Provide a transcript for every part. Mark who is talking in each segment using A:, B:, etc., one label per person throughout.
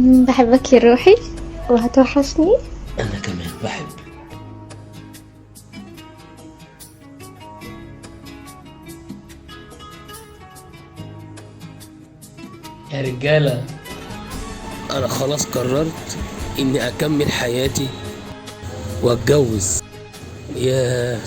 A: بحبك يا روحي وهتوحشني.
B: أنا كمان بحب.
C: يا رجالة، أنا خلاص قررت إني أكمل حياتي وأتجوز. ياه.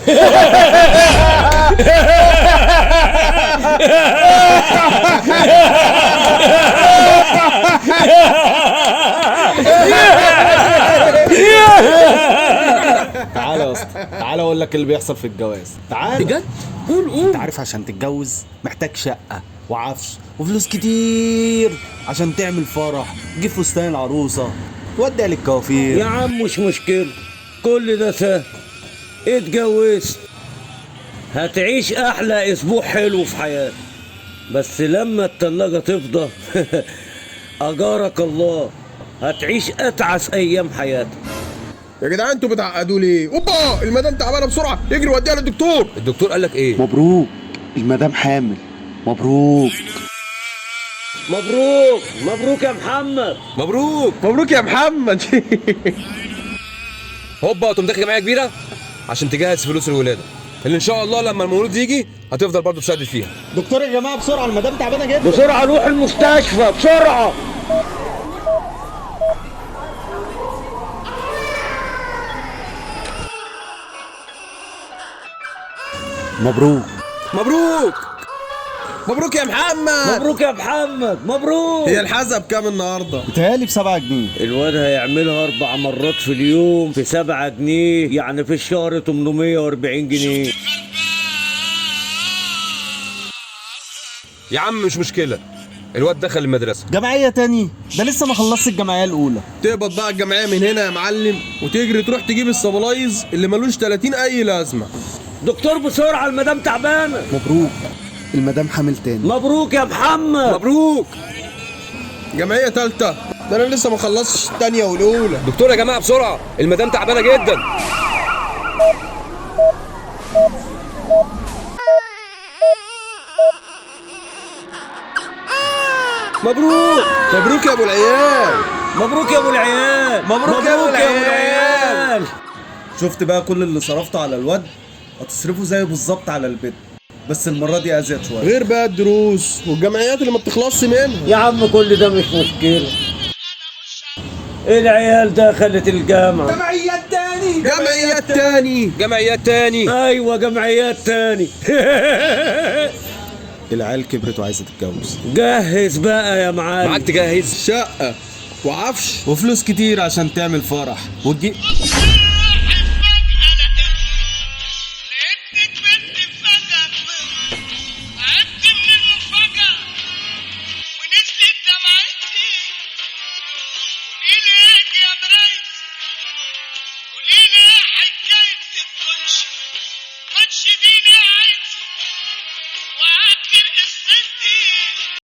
D: تعالى يا اسطى، تعالى اقول لك اللي بيحصل في الجواز. تعالى
C: بجد؟ قول
D: انت عارف عشان تتجوز محتاج شقة وعفش وفلوس كتير عشان تعمل فرح، تجيب فستان العروسة، تودي للكوافير.
E: يا عم مش مشكلة، كل ده سهل. اتجوزت هتعيش احلى اسبوع حلو في حياتك، بس لما التلاجة تفضى اجارك الله هتعيش اتعس ايام حياتك.
F: يا جدعان انتوا بتعقدوا ليه؟ اوبا المدام تعبانه، بسرعه اجري وديها للدكتور.
B: الدكتور قال لك إيه؟
D: مبروك، المدام حامل. مبروك.
E: مبروك مبروك يا محمد.
B: مبروك.
F: مبروك يا محمد.
B: هوبا تقوم داخل جمعية كبيرة عشان تجهز فلوس الولادة اللي إن شاء الله لما المولود يجي هتفضل برضه تسدد فيها.
D: دكتور يا جماعة بسرعة، المدام تعبانة جدا.
E: بسرعة روح المستشفى بسرعة.
D: مبروك.
F: مبروك مبروك يا محمد.
E: مبروك يا محمد مبروك.
F: هي الحزة بكام النهارده؟
D: بتهيألي ب7 جنيه.
E: الواد هيعملها 4 مرات في اليوم في 7 جنيه، يعني في الشهر 840 جنيه.
B: يا عم مش مشكلة، الواد دخل المدرسة.
D: جمعية تاني؟ ده لسه ما خلصش الجمعية الأولى.
F: تقبض بقى الجمعية من هنا يا معلم وتجري تروح تجيب السبلايز اللي ملوش 30 أي لازمة.
E: دكتور بسرعة المدام تعبانة.
D: مبروك، المدام حامل تاني.
E: مبروك يا محمد.
B: مبروك.
F: جمعية تالتة؟ ده أنا لسه ما خلصتش التانية والأولى.
B: دكتور يا جماعة بسرعة، المدام تعبانة جدا.
F: مبروك مبروك يا أبو العيال.
E: مبروك يا ابو العيال.
F: مبروك يا أبو العيال.
D: شفت بقى كل اللي صرفته على الواد؟ هتصرفه زيه بالظبط على البيت، بس المرة دي أزيد شوية.
F: غير بقى الدروس والجمعيات اللي ما بتخلصش منها.
E: يا عم كل ده مش مشكلة، العيال دخلت الجامعة.
F: جمعيات تاني.
B: جمعيات تاني.
E: ايوه جمعيات تاني.
D: العيال كبرت وعايزة تتجوز.
E: جهز بقى يا معلم.
B: معاك تجهز
F: شقة وعفش
D: وفلوس كتير عشان تعمل فرح وتجيب